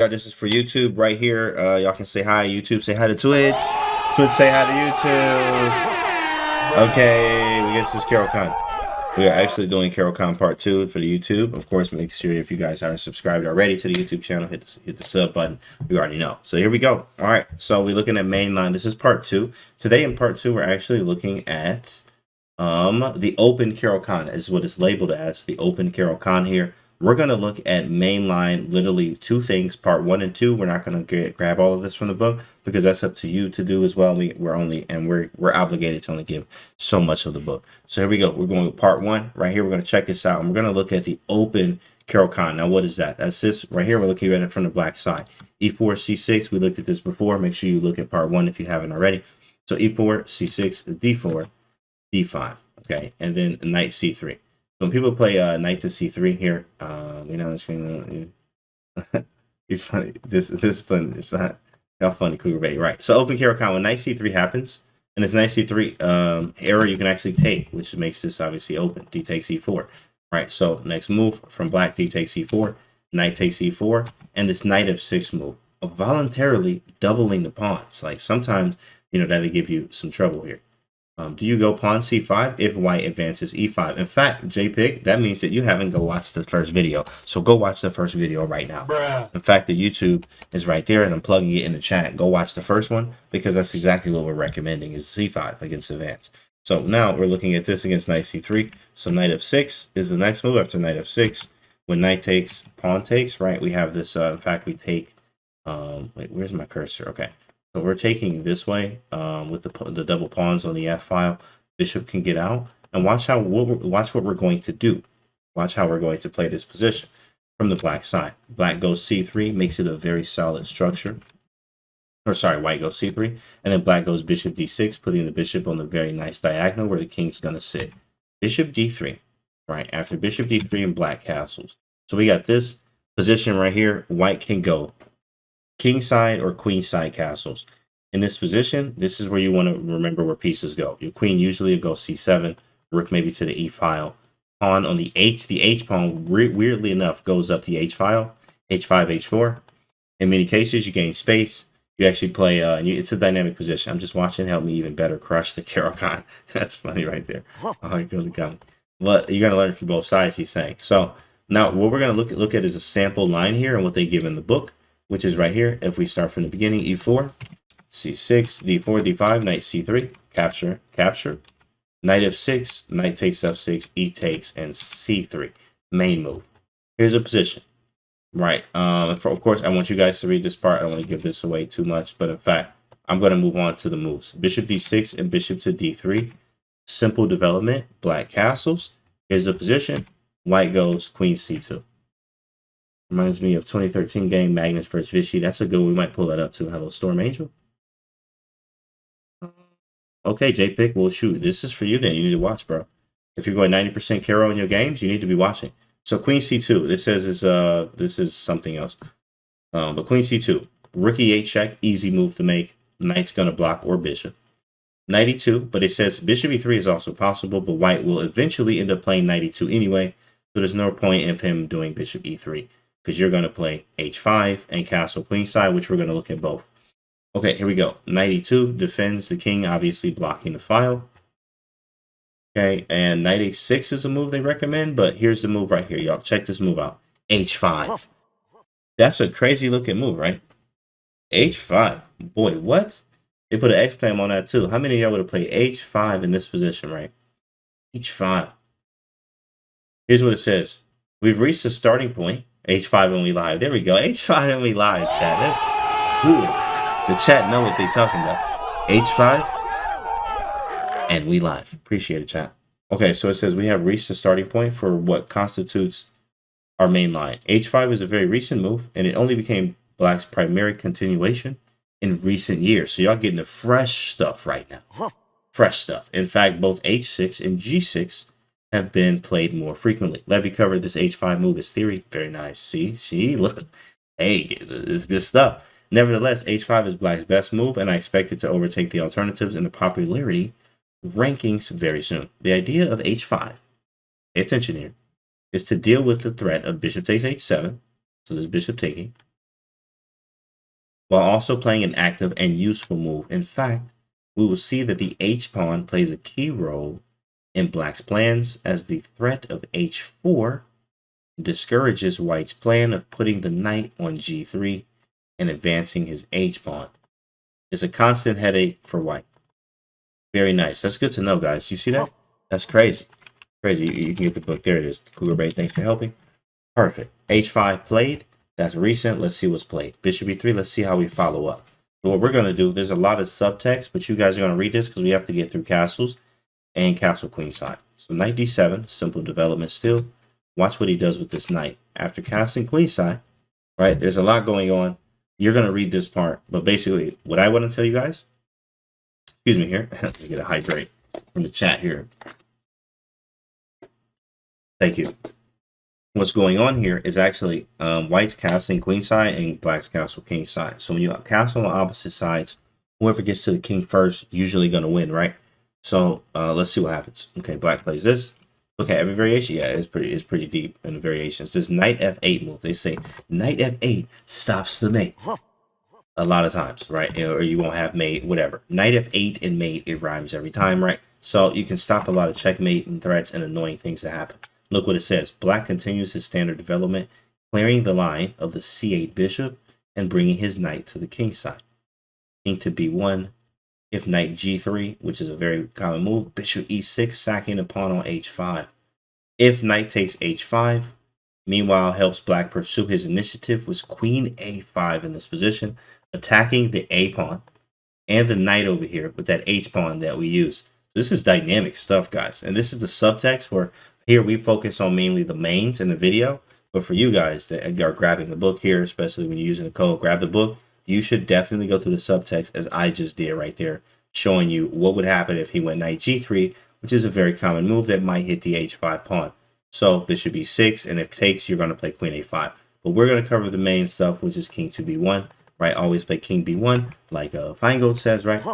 This is for YouTube right here. Y'all can say hi. YouTube, say hi to Twitch. Twitch, say hi to YouTube. Okay, we get this Caro Kann. We are actually doing Caro Kann part 2 for the YouTube. Of course, make sure if you guys aren't subscribed already to the YouTube channel, hit the sub button. We already know. So here we go. All right, so we're looking at mainline. This is part 2. Today in part 2, we're actually looking at the open Caro Kann is what it's labeled as, the open Caro Kann here. We're going to look at mainline, literally 2 things, part 1 and 2. We're not going to grab all of this from the book because that's up to you to do as well. We're obligated to only give so much of the book. So here we go. We're going with part 1 right here. We're going to check this out and we're going to look at the open Caro Kann. Now, what is that? That's this right here. We're looking at it from the black side. E4, C6. We looked at this before. Make sure you look at part 1 if you haven't already. So E4, C6, D4, D5. Okay, and then knight C3. When people play knight to c3 here, you know, it's funny. This is fun. It's not how funny, Cougar Bay, right? So open Caro Kann, when knight c3 happens, and it's knight c3 error you can actually take, which makes this obviously open. D takes e4. Right. So next move from black, D takes e4, knight takes e4, and this knight f6 move, voluntarily doubling the pawns. Like sometimes, you know, that'll give you some trouble here. Do you go pawn c5 if white advances e5? In fact, JPig, that means that you haven't go watch the first video. So go watch the first video right now. Bruh. In fact, the YouTube is right there and I'm plugging it in the chat. Go watch the first one because that's exactly what we're recommending is c5 against advance. So now we're looking at this against knight c3. So knight f6 is the next move after knight f6. When knight takes, pawn takes, right? We have this, in fact, we take, wait, where's my cursor? Okay. So we're taking this way with the double pawns on the F file. Bishop can get out, and watch what we're going to do. Watch how we're going to play this position from the black side. Black goes c3, makes it a very solid structure. Or sorry, white goes c3, and then black goes bishop d6, putting the bishop on the very nice diagonal where the king's going to sit. Bishop d3, right after bishop d3 and black castles. So we got this position right here. White can go king side or queen side castles. In this position, this is where you want to remember where pieces go. Your queen usually will go c7, rook maybe to the e file, pawn on the h pawn weirdly enough goes up the h file, h5, h4. In many cases, you gain space. You actually play, it's a dynamic position. I'm just watching help me even better crush the Caro Kann. That's funny right there. Oh, good gun. But you're gonna learn from both sides, he's saying. So now what we're gonna look at is a sample line here and what they give in the book, which is right here. If we start from the beginning, e4, c6, d4, d5, knight c3, capture, capture, knight f6, knight takes f6, e takes, and c3, main move. Here's a position, right? Of course, I want you guys to read this part. I don't want to give this away too much, but in fact, I'm going to move on to the moves. Bishop d6 and bishop to d3, simple development, black castles. Here's the position. White goes queen c2. Reminds me of 2013 game Magnus vs. Vichy. That's a good one. We might pull that up too. Hello, Storm Angel. Okay, JPick. Well, shoot. This is for you then. You need to watch, bro. If you're going 90% Caro in your games, you need to be watching. So Queen C2. This says this is something else. But Queen C2. Rook E8 check. Easy move to make. Knight's going to block or bishop. Knight E2. But it says Bishop E3 is also possible. But White will eventually end up playing Knight E2 anyway. So there's no point of him doing Bishop E3. Because you're going to play h5 and castle queenside, which we're going to look at both. Okay, here we go. Knight e2 defends the king, obviously blocking the file. Okay, and knight a6 is a move they recommend, but here's the move right here, y'all. Check this move out. h5. That's a crazy looking move, right? h5. Boy, what? They put an exclaim on that too. How many of y'all would have played h5 in this position, right? h5. Here's what it says. We've reached the starting point. H5 and we live. There we go. H5 and we live, chat. The chat know what they talking about. H5 and we live. Appreciate it, chat. Okay, so it says we have reached the starting point for what constitutes our main line. H5 is a very recent move, and it only became Black's primary continuation in recent years. So y'all getting the fresh stuff right now. Fresh stuff. In fact, both H6 and G6 have been played more frequently. Levy covered this h5 move as theory. Very nice. See, look. Hey, this is good stuff. Nevertheless, h5 is Black's best move, and I expect it to overtake the alternatives in the popularity rankings very soon. The idea of h5, pay attention here, is to deal with the threat of bishop takes h7. So there's bishop taking. while also playing an active and useful move. In fact, we will see that the h-pawn plays a key role in black's plans, as the threat of h4 discourages white's plan of putting the knight on g3 and advancing his h-pawn. It's a constant headache for white. Very nice. That's good to know, guys. You see that? That's crazy. Crazy. You can get the book. There it is. Cougar Bait, thanks for helping. Perfect. h5 played. That's recent. Let's see what's played. Bishop e3. Let's see how we follow up. So what we're going to do, there's a lot of subtext, but you guys are going to read this because we have to get through castles and castle queenside. So knight d7, simple development still. Watch what he does with this knight. After castling queenside, right, there's a lot going on. You're going to read this part, but basically what I want to tell you guys, excuse me here, let me get a hydrate from the chat here. Thank you. What's going on here is actually white's castling queenside and black's castle kingside. So when you castle on opposite sides, whoever gets to the king first usually going to win, right? So let's see what happens. Okay, black plays this. Okay, every variation, yeah, it's pretty deep in the variations. This knight f8 move, they say knight f8 stops the mate. A lot of times, right? Or you won't have mate, whatever. Knight f8 and mate, it rhymes every time, right? So you can stop a lot of checkmate and threats and annoying things that happen. Look what it says. Black continues his standard development, clearing the line of the c8 bishop and bringing his knight to the king side. King to b1. If knight g3, which is a very common move, bishop e6, sacking the pawn on h5. If knight takes h5, meanwhile helps black pursue his initiative with queen a5 in this position, attacking the a pawn and the knight over here with that h pawn that we use. This is dynamic stuff, guys, and this is the subtext where here we focus on mainly the mains in the video, but for you guys that are grabbing the book here, especially when you're using the code grab the book, you should definitely go to the subtext as I just did right there, showing you what would happen if he went knight g3, which is a very common move that might hit the h5 pawn. So bishop e6, and if takes, you're going to play queen a5. But we're going to cover the main stuff, which is king to b1, right? Always play king b1, like Feingold says, right?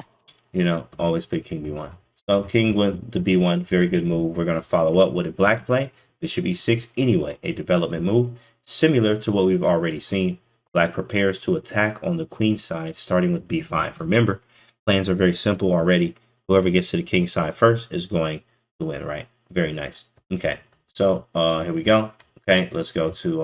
You know, always play king b1. So king went to b1, very good move. We're going to follow up. What did black play? Bishop e6 anyway, a development move, similar to what we've already seen. Black prepares to attack on the queen side, starting with b5. Remember, plans are very simple already. Whoever gets to the king side first is going to win, right? Very nice. Okay, so here we go. Okay, let's go to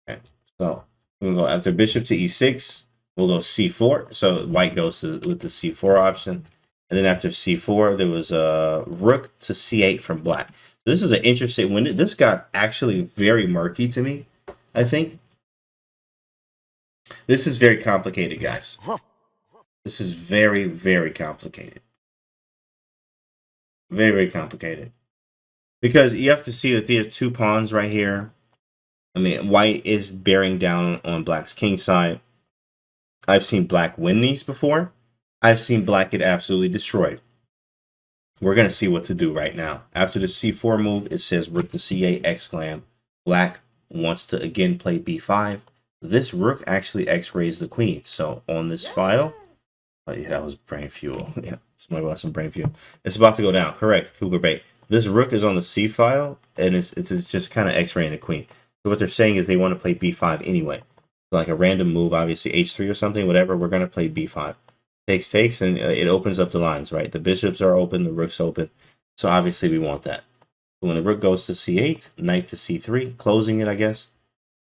okay, so we're gonna go after bishop to e6. We'll go c4. So white goes with the c4 option, and then after c4, there was a rook to c8 from black. This is an interesting when this got actually very murky to me. I think this is very complicated, guys. This is very, very complicated. Very, very complicated. Because you have to see that there's two pawns right here. I mean, white is bearing down on black's king side. I've seen black win these before. I've seen black get absolutely destroyed. We're going to see what to do right now. After the c4 move, it says rook to c8 exclam. Black wants to again play b5. This rook actually x-rays the queen. So on this file, oh yeah, that was brain fuel. Yeah, somebody want some brain fuel. It's about to go down. Correct, Cougar Bait. This rook is on the c file, and it's just kind of x-raying the queen. So what they're saying is they want to play b5 anyway. So like a random move, obviously h3 or something, whatever. We're going to play b5. Takes, and it opens up the lines, right? The bishops are open, the rook's open. So obviously we want that. So when the rook goes to c8, knight to c3, closing it, I guess.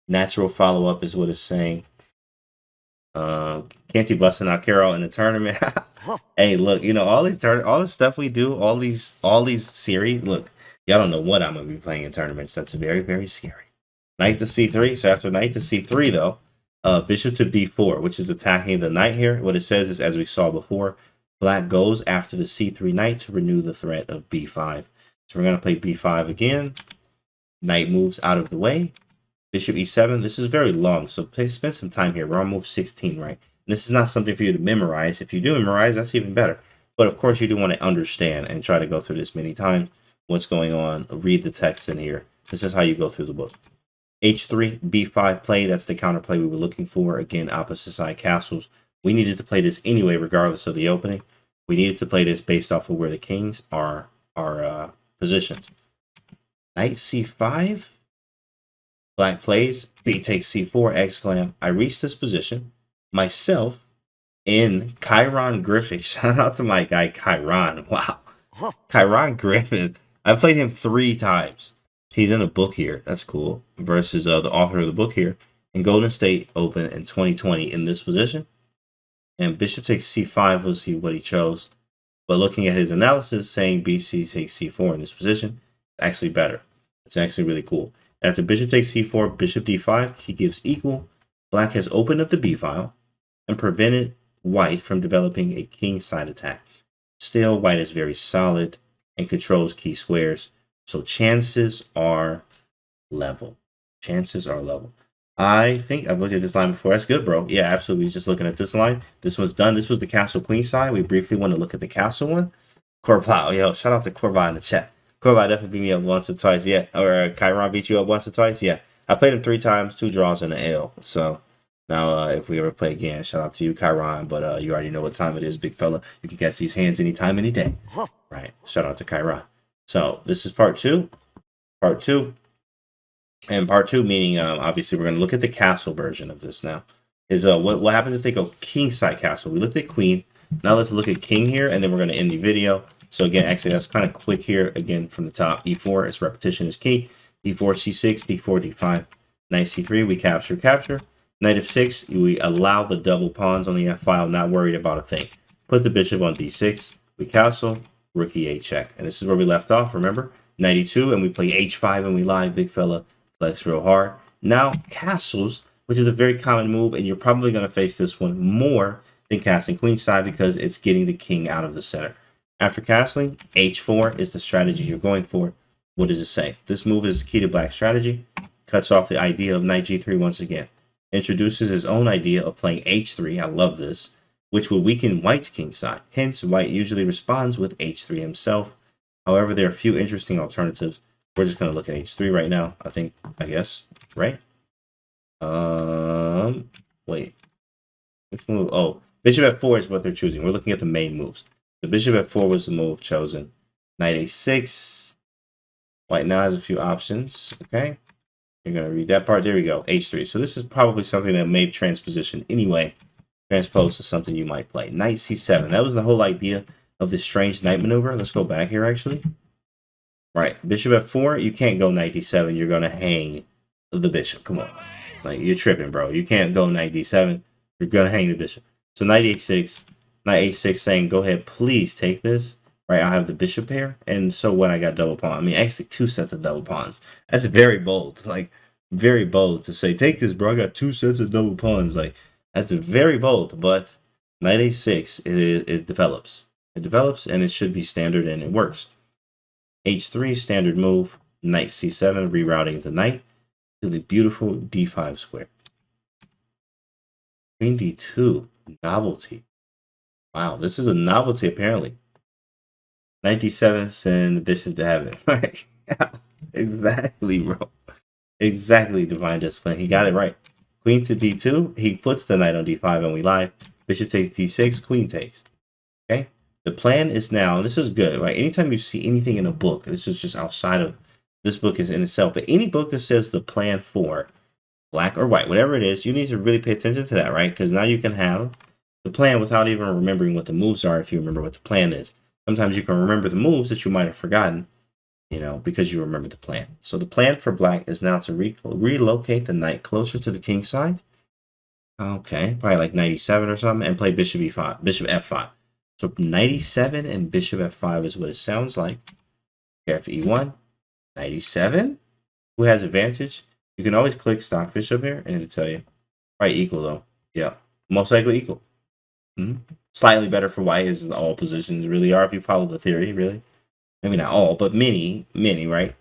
Natural follow-up is what it's saying. Canty busting out Caro in the tournament. Hey, look, you know, all this stuff we do, all these series, look, y'all don't know what I'm gonna be playing in tournaments. That's very, very scary. Knight to c3. So after knight to c3, though, bishop to b4, which is attacking the knight here. What it says is, as we saw before, black goes after the c3 knight to renew the threat of b5. So we're going to play b5 again. Knight moves out of the way. Bishop e7. This is very long, so spend some time here. We're on move 16, right? And this is not something for you to memorize. If you do memorize, that's even better. But of course, you do want to understand and try to go through this many times. What's going on? Read the text in here. This is how you go through the book. h3, b5 play. That's the counterplay we were looking for. Again, opposite side castles. We needed to play this anyway, regardless of the opening. We needed to play this based off of where the kings are positioned. Knight c5. Black plays, B takes C4, exclam. I reach this position myself in Chiron Griffith. Shout out to my guy Chiron. Wow. Chiron Griffith. I played him 3 times. He's in a book here. That's cool. Versus the author of the book here. In Golden State Open in 2020 in this position. And bishop takes C5 was what he chose. But looking at his analysis, saying BC takes C4 in this position, actually better. It's actually really cool. After bishop takes C4, bishop D5, he gives equal. Black has opened up the B file and prevented white from developing a king side attack. Still, white is very solid and controls key squares. So chances are level. Chances are level. I think I've looked at this line before. That's good, bro. Yeah, absolutely. Just looking at this line. This was done. This was the castle queen side. We briefly want to look at the castle one. Corval. Yo, shout out to Corval in the chat. Corval definitely beat me up once or twice. Yeah. Or Chiron beat you up once or twice. Yeah. I played him 3 times, 2 draws and an L. So now if we ever play again, shout out to you, Chiron. But you already know what time it is, big fella. You can catch these hands anytime, any day. Right. Shout out to Chiron. So this is part 2. Part 2. And part 2, meaning obviously we're going to look at the castle version of this now. Is what happens if they go king side castle? We looked at queen. Now let's look at king here, and then we're going to end the video. So again, actually that's kind of quick here. Again, from the top, e4, its repetition is key. d4, c6, d4, d5. Knight c3, we capture. Knight f6, we allow the double pawns on the f file, not worried about a thing. Put the bishop on d6, we castle, rook e8 check. And this is where we left off, remember? Knight e2, and we play h5, and we lie, big fella. Flex real hard. Now castles, which is a very common move, and you're probably going to face this one more than castling queenside because it's getting the king out of the center. After castling, h4 is the strategy you're going for. What does it say? This move is key to black strategy. Cuts off the idea of knight g3 once again. Introduces his own idea of playing h3. I love this, which will weaken white's king side. Hence, white usually responds with h3 himself. However, there are a few interesting alternatives. We're just going to look at h3 right now, I guess, right? Wait. Which move? Oh, bishop f4 is what they're choosing. We're looking at the main moves. The bishop f4 was the move chosen. Knight a6. White now has a few options, okay? You're going to read that part. There we go, h3. So this is probably something that may transposition anyway. Transpose to something you might play. Knight c7. That was the whole idea of this strange knight maneuver. Let's go back here, actually. Right, bishop f4, you can't go knight d7. You're going to hang the bishop. Come on. Like, you're tripping, bro. You can't go knight d7. You're going to hang the bishop. So knight h6. Knight h6 saying, go ahead, please take this. Right, I have the bishop here. And so what? I got double pawn. I mean, actually 2 sets of double pawns. That's very bold. Like, very bold to say, take this, bro. I got 2 sets of double pawns. Like, that's very bold. But knight h6, it develops. It develops, and it should be standard, and it works. h3, standard move, knight c7, rerouting the knight to the beautiful d5 square. Queen d2, novelty. Wow, this is a novelty apparently. Knight d7, send the bishop to heaven. Right? Exactly, bro. Exactly, divine discipline. He got it right. Queen to d2, he puts the knight on d5 and we lie. Bishop takes d6, queen takes. Okay? The plan is now, and this is good, right? Anytime you see anything in a book, this is just outside of this book is in itself, but any book that says the plan for black or white, whatever it is, you need to really pay attention to that, right? Because now you can have the plan without even remembering what the moves are if you remember what the plan is. Sometimes you can remember the moves that you might have forgotten, you know, because you remember the plan. So the plan for black is now to relocate the knight closer to the king side. Okay, probably like 97 or something, and play bishop e5, bishop f5. So 97 and bishop f5 is what it sounds like. Here for e1, 97. Who has advantage? You can always click stock bishop here, and it'll tell you. Right, equal though. Yeah, most likely equal. Slightly better for white, as all positions really are if you follow the theory, really. Maybe not all, but many, right?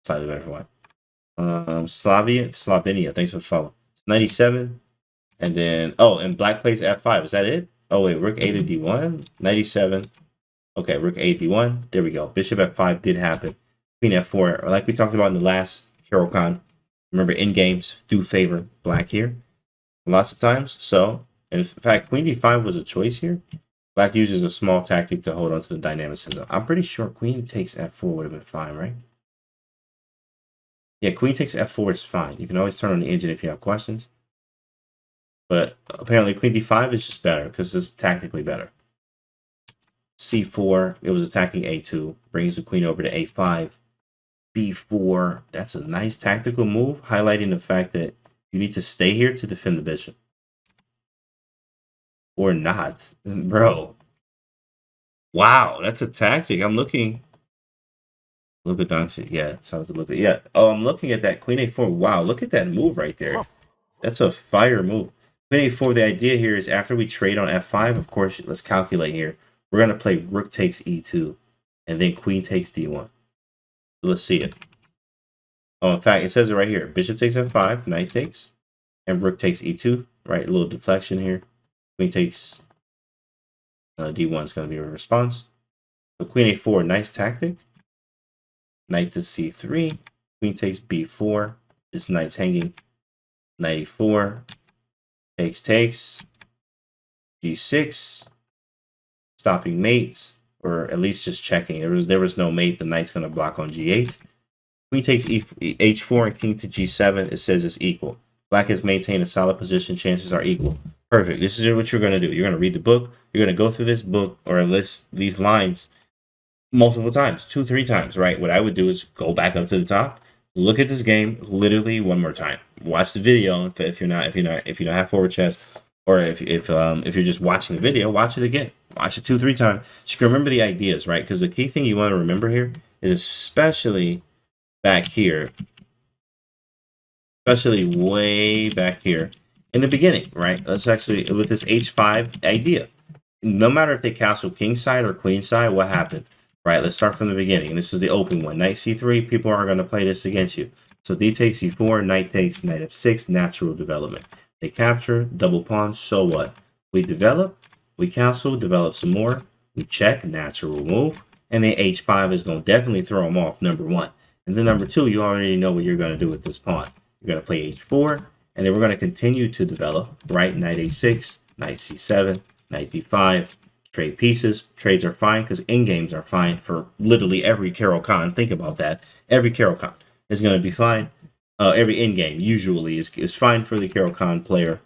Slightly better for white. Slovenia, thanks for the follow. 97, and then, oh, and black plays f5. Is that it? Oh, wait, rook a to d1, 97. Okay, rook a d1. There we go. Bishop f5 did happen. Queen f4, like we talked about in the last Kann. Remember, in games do favor black here lots of times. So, in fact, queen d5 was a choice here. Black uses a small tactic to hold on to the dynamicism. I'm pretty sure queen takes f4 would have been fine, right? Yeah, queen takes f4 is fine. You can always turn on the engine if you have questions. But apparently queen d5 is just better because it's tactically better. c4, it was attacking a2, brings the queen over to a5. b4, that's a nice tactical move, highlighting the fact that you need to stay here to defend the bishop. Or not. Bro. Wow, that's a tactic. I'm looking. Look at that shit. Yeah, so I have to look at. Yeah. Oh, I'm looking at that queen a4. Wow, look at that move right there. That's a fire move. Queen a4, the idea here is after we trade on f5, of course, let's calculate here. We're going to play rook takes e2, and then queen takes d1. So let's see it. Oh, in fact, it says it right here. Bishop takes f5, knight takes, and rook takes e2, right? A little deflection here. Queen takes d1 is going to be a response. So queen a4, nice tactic. Knight to c3, queen takes b4. This knight's hanging. Knight e4, takes, g6, stopping mates, or at least just checking. There was no mate. The knight's going to block on g8. Queen takes h4 and king to g7. It says it's equal. Black has maintained a solid position. Chances are equal. Perfect. This is what you're going to do. You're going to read the book. You're going to go through this book or list these lines multiple times, 2-3 times, right? What I would do is go back up to the top, look at this game literally one more time. Watch the video if you don't have forward chess, or if you're just watching the video, watch it again. Watch it 2-3 times. So you can remember the ideas, right? Because the key thing you want to remember here is especially back here, especially way back here in the beginning, right? Let's actually, with this h5 idea, no matter if they castle king side or queen side, what happened? Right, let's start from the beginning. This is the open one. Knight c3, people are going to play this against you. So d takes c4, knight takes, knight f6, natural development. They capture, double pawn, so what? We develop, we castle, develop some more, we check, natural move, and then h5 is going to definitely throw them off, number one. And then number two, you already know what you're going to do with this pawn. You're going to play h4, and then we're going to continue to develop, right? Knight a6, knight c7, knight d5, trade pieces. Trades are fine because end games are fine for literally every Caro Kann. Think about that. Every Caro Kann is going to be fine. Every end game usually is fine for the Caro Kann player.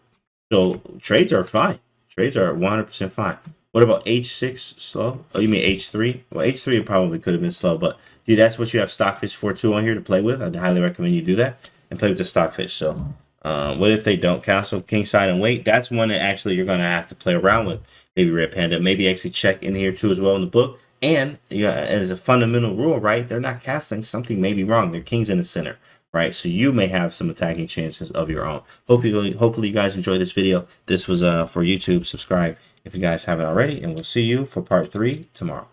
So trades are fine. Trades are 100% fine. What about h6 slow? Oh, you mean h3? Well, h3 probably could have been slow, but dude, that's what you have Stockfish 4-2 on here to play with. I'd highly recommend you do that and play with the Stockfish. So what if they don't castle king side and wait? That's one that actually you're going to have to play around with. Maybe Red Panda, maybe actually check in here too as well in the book. And as a fundamental rule, right, they're not castling. Something may be wrong. They're kings in the center, right? So you may have some attacking chances of your own. Hopefully you guys enjoyed this video. This was for YouTube. Subscribe if you guys haven't already, and we'll see you for part 3 tomorrow.